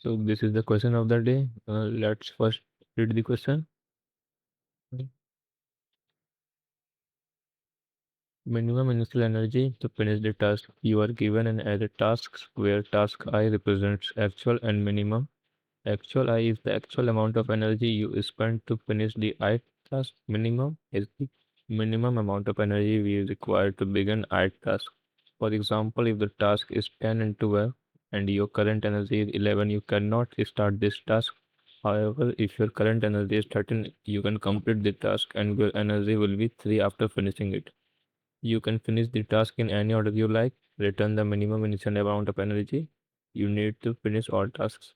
So this is the question of the day. Let's first read the question. Minimum initial energy to finish the task. You are given an array tasks where task I represents actual and minimum. Actual I is the actual amount of energy you spend to finish the I task. Minimum is the minimum amount of energy we require to begin I task. For example, if the task is 10 and 12 and your current energy is 11, you cannot start this task. However, if your current energy is 13, you can complete the task and your energy will be 3 after finishing it. You can finish the task in any order you like, return the minimum initial amount of energy you need to finish all tasks.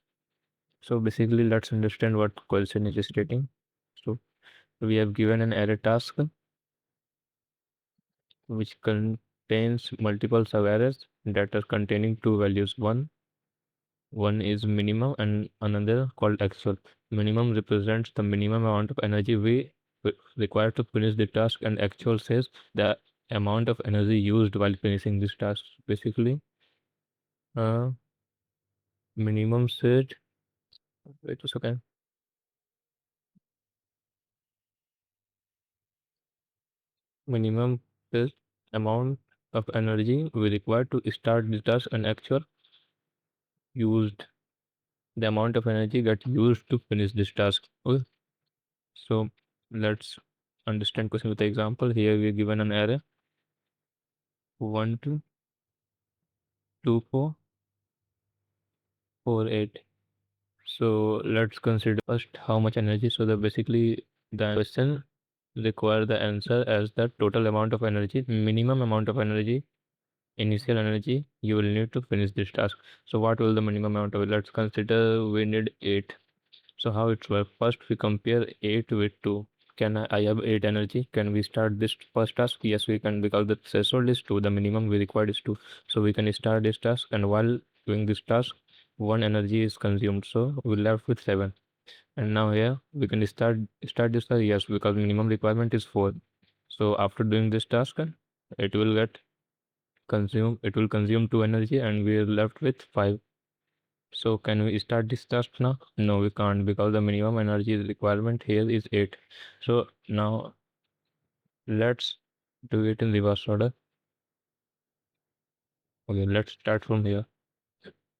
So basically, let's understand what question is stating. So we have given an array task which contains multiple sub-arrays that are containing two values. One is minimum and another called actual. Minimum represents the minimum amount of energy we require to finish the task, and actual says the amount of energy used while finishing this task. Basically, uh, minimum said, wait a second. Minimum is amount of energy we require to start the task, and actual used the amount of energy that used to finish this task. Okay. So let's understand question with the example. Here we are given an array 1 2 2 4 4 8. So let's consider first how much energy. So the basically the question require the answer as the total amount of energy, minimum amount of energy, initial energy you will need to finish this task. So what will the minimum amount of? Let's consider we need 8. So how it works? First we compare 8 with 2. Can I have 8 energy? Can we start this first task? Yes, we can, because the threshold is 2. The minimum we required is 2. So we can start this task, and while doing this task, 1 energy is consumed. So we're left with 7. And now here we can start this task. Yes, because minimum requirement is 4. So after doing this task, it will get consume. It will consume 2 energy, and we're left with 5. So can we start this task now? No, we can't, because the minimum energy requirement here is 8. So now let's do it in reverse order. Okay, let's start from here.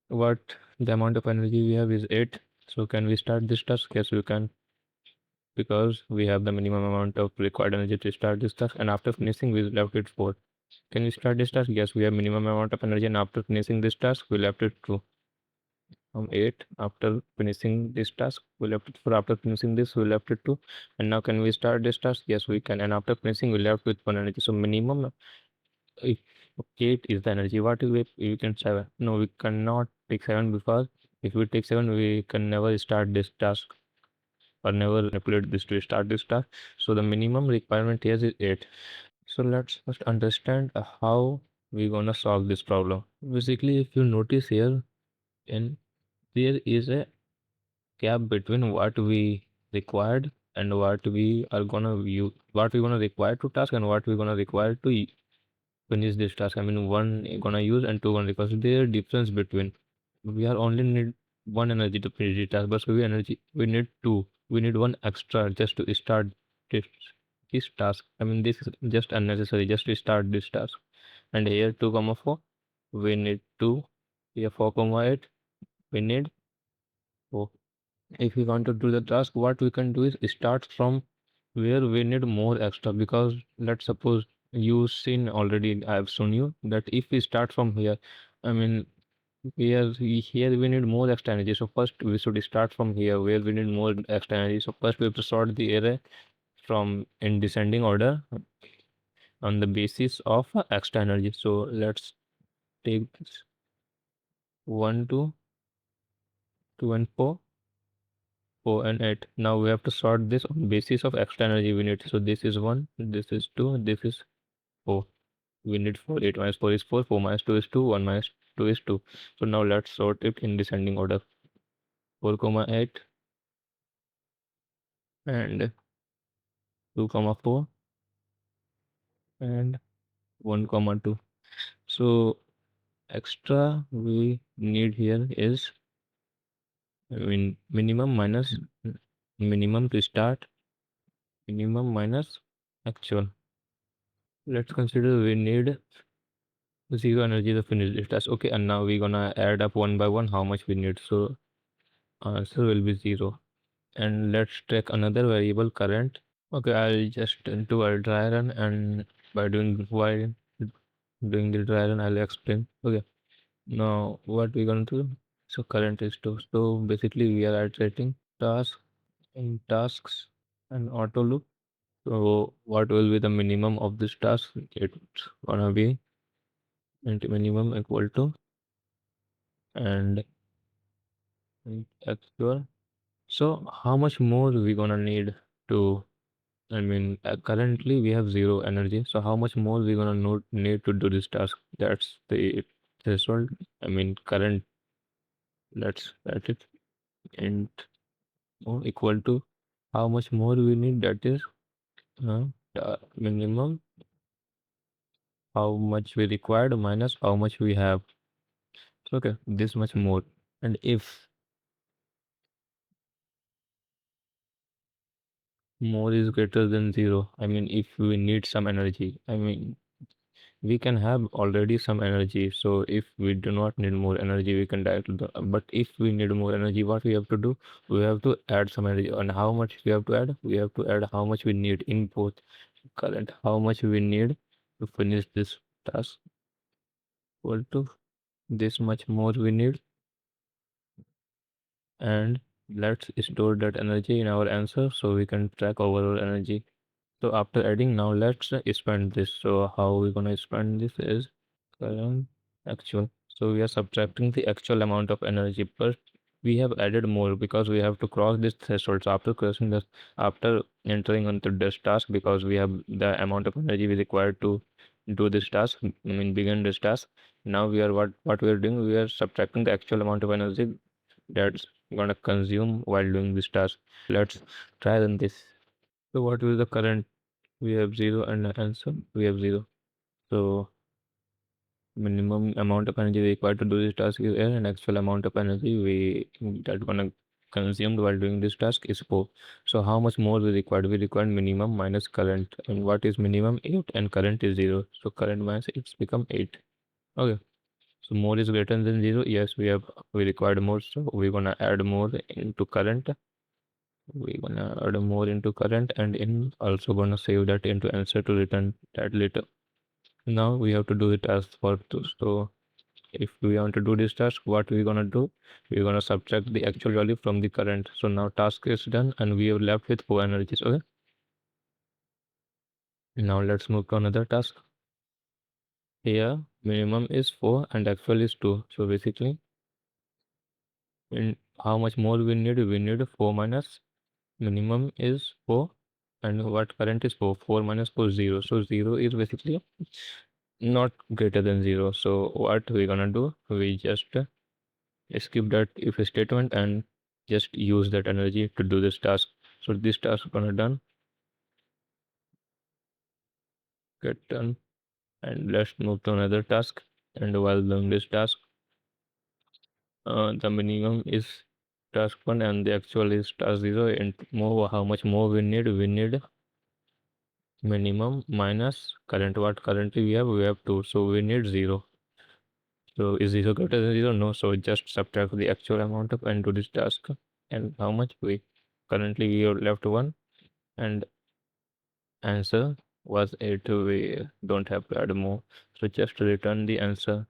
What the amount of energy we have is 8. So can we start this task? Yes, we can, because we have the minimum amount of required energy to start this task, and after finishing we left with 4. Can we start this task? Yes, we have minimum amount of energy, and after finishing this task we left with 2. From 8 after finishing this task we left it for. After finishing this we left it 2. And now can we start this task? Yes, we can, and after finishing we left with 1 energy. So minimum, if 8 is the energy, what if we can 7? No, we cannot take 7, because if we take 7 we can never start this task, or never manipulate this to start this task. So the minimum requirement here is 8. So let's first understand how we gonna solve this problem. Basically, if you notice here, and there is a gap between what we required and what we are gonna use, what we gonna require to task and what we gonna require to finish this task. I mean, one gonna use and two gonna, because there difference between, we are only need 1 energy to finish the task, but we need 2. We need 1 extra just to start this this task. I mean, this is just unnecessary just to start this task. And here 2 comma 4 we need 2. Here 4 comma 8 we need 4. If we want to do the task, what we can do is start from where we need more extra, because let's suppose you seen already, I have shown you that if we start from here, I mean, here we need more extra energy. So first we should start from here where we need more extra energy. So first we have to sort the array from in descending order on the basis of extra energy. So let's take this 1 2 and 4 4 and 8. Now we have to sort this on basis of extra energy we need. So this is 1, this is 2, this is 4. We need 4. 8 minus 4 is 4, 4 minus 2 is 2, 1 minus 2 is 2. So now let's sort it in descending order. 4 comma 8 and 2 comma 4 and 1 comma 2. So extra we need here is I mean minimum minus minimum to start, minimum minus actual. Let's consider we need zero energy to finish this task. Okay, and now we're gonna add up one by one how much we need. So answer will be zero. And let's take another variable current. Okay, I'll just do a dry run, and by doing the dry run, I'll explain. Okay, now what we're gonna do? So current is two. So basically, we are iterating tasks in tasks and auto loop. So what will be the minimum of this task? It's gonna be minimum equal to and actual. So how much more we gonna need to? I mean, currently we have zero energy. So how much more we gonna need to do this task? That's the threshold. I mean, current. Let's set it and equal to how much more we need. That is minimum how much we required minus how much we have. So, okay, this much more. And if more is greater than zero, I mean, if we need some energy, I mean, we can have already some energy. So if we do not need more energy, we can directly do. But if we need more energy, what we have to do? We have to add some energy. And how much we have to add? We have to add how much we need in both current, how much we need to finish this task equal to this much more we need, and let's store that energy in our answer so we can track overall energy. So after adding, now let's spend this. So how we're gonna spend this is current actual. So we are subtracting the actual amount of energy, but we have added more because we have to cross this threshold. So after crossing this, after entering onto this task, because we have the amount of energy we require to do this task, I mean begin this task. Now we are what we are doing, we are subtracting the actual amount of energy that's gonna consume while doing this task. Let's try run this. So what is the current? We have zero and the answer we have zero. So minimum amount of energy required to do this task is air, and actual amount of energy we that gonna consumed while doing this task is 4. So how much more we required? We required minimum minus current. And what is minimum? 8, and current is 0. So current minus it's become 8. Okay. So more is greater than 0. Yes, we required more. So we're gonna add more into current. We're gonna add more into current, and in also gonna save that into answer to return that later. Now we have to do it as for two. So if we want to do this task, what we're gonna do? We're gonna subtract the actual value from the current. So now task is done, and we are left with 4 energies. Okay. Now let's move to another task. Here minimum is 4 and actual is 2. So basically, in how much more we need? We need 4 minus minimum is 4, and what current is 4? 4 minus 4 is 0. So 0 is basically not greater than 0. So what we're gonna do? We just skip that if statement and just use that energy to do this task. So this task gonna done, get done, and let's move to another task. And while doing this task, the minimum is task 1 and the actual is task 0. And more, how much more we need? We need minimum minus current. What currently we have? We have 2. So we need 0. So is 0 greater than 0? No. So just subtract the actual amount of and do this task. And how much we currently we are left 1, and answer was 8. We don't have to add more. So just return the answer.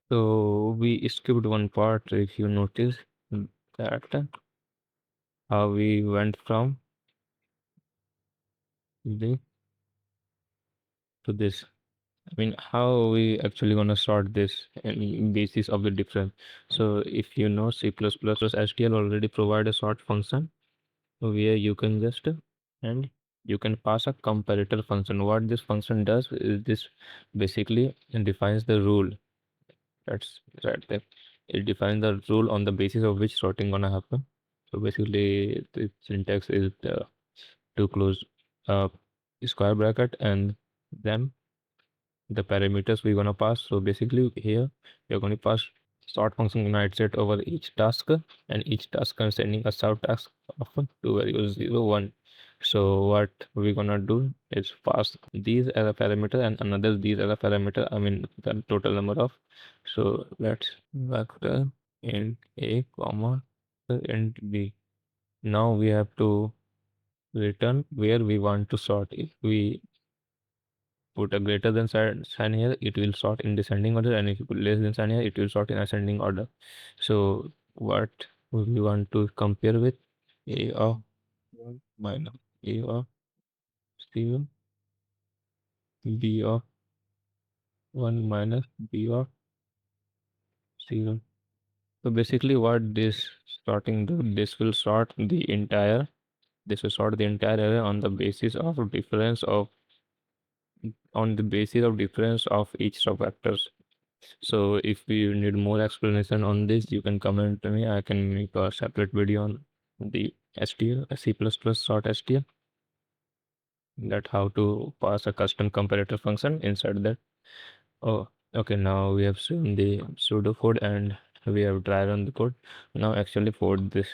So we skipped one part. If you notice that how we went from the to this. I mean, how we actually gonna sort this in basis of the difference. So if you know C++ STL already provide a sort function where you can just and you can pass a comparator function. What this function does is this basically defines the rule. That's right there. It defines the rule on the basis of which sorting gonna happen. So basically, the syntax is to close uh, square bracket and then the parameters we're gonna pass. So basically, here we're going to pass sort function unites it over each task, and each task containing a subtask of two values 0 1. So what we're gonna do is pass these as a parameter and another these as a parameter, I mean the total number of. So let's vector int a comma int b. Now we have to return where we want to sort. If we put a greater than sign here, it will sort in descending order, and if you put less than sign here, it will sort in ascending order. So what we want to compare with a of 1 minus a of 0, b of 1 minus b of 0. So basically what this sorting do, this will sort the entire array on the basis of difference of each subvectors. So if you need more explanation on this, you can comment to me. I can make a separate video on the STL, C++ sort STL, that how to pass a custom comparator function inside that. Oh, okay. Now we have seen the pseudo code and we have dry run the code. Now actually for this.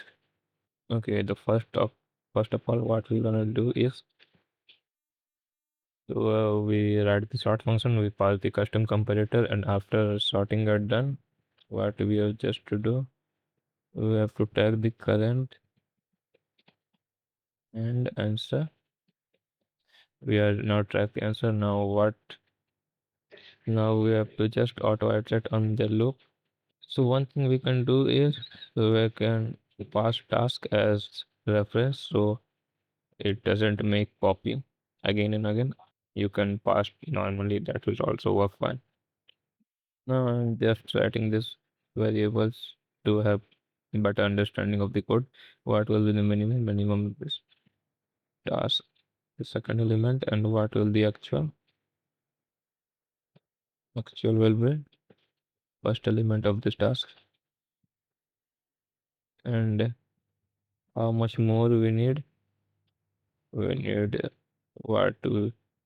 Okay, the first of all, what we're gonna do is, so we write the sort function, we pass the custom comparator, and after sorting are done, what we have just to do, we have to tag the current and answer. We are now track the answer. Now we have to just auto iterate on the loop. So one thing we can do is, we can pass task as reference, so it doesn't make copy again and again. You can pass normally, that will also work fine. Now I'm just writing this variables to have better understanding of the code. What will be the minimum of this task, the second element, and what will the actual will be first element of this task, and how much more we need what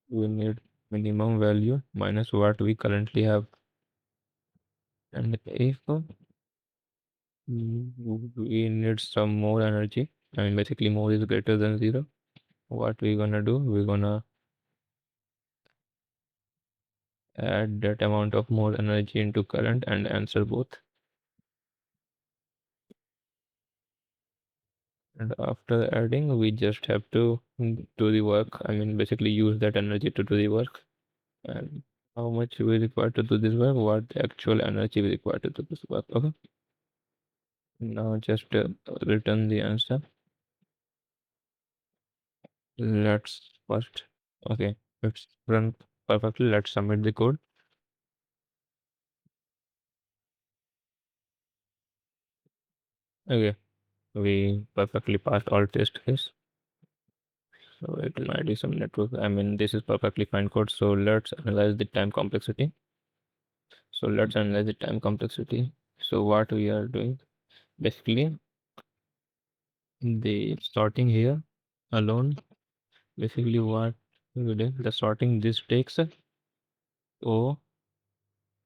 we need minimum value minus what we currently have. And if we need some more energy, I mean basically more is greater than 0, what we're gonna do, we're gonna add that amount of more energy into current and answer both. And after adding, we just have to do the work, I mean basically use that energy to do the work. And how much we require to do this work, what the actual energy we require to do this work. Okay, now just return the answer. Let's first, okay, it's run perfectly. Let's submit the code. Okay, we perfectly passed all test case. So it might be some network, I mean this is perfectly fine code. So let's analyze the time complexity. So what we are doing, basically the sorting here alone, basically what we do, the sorting this takes O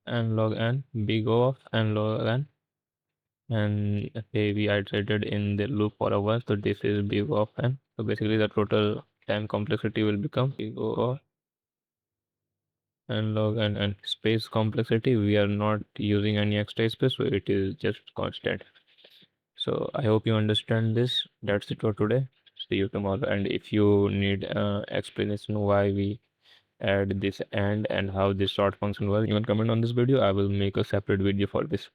and log n, big O of and log n, and okay, we iterated in the loop for a while, so this is big O of n. So basically the total time complexity will become big O of and log n, and space complexity, we are not using any extra space, so it is just constant. So I hope you understand this. That's it for today. See you tomorrow. And if you need explanation why we add this and how this sort function works, you can comment on this video. I will make a separate video for this.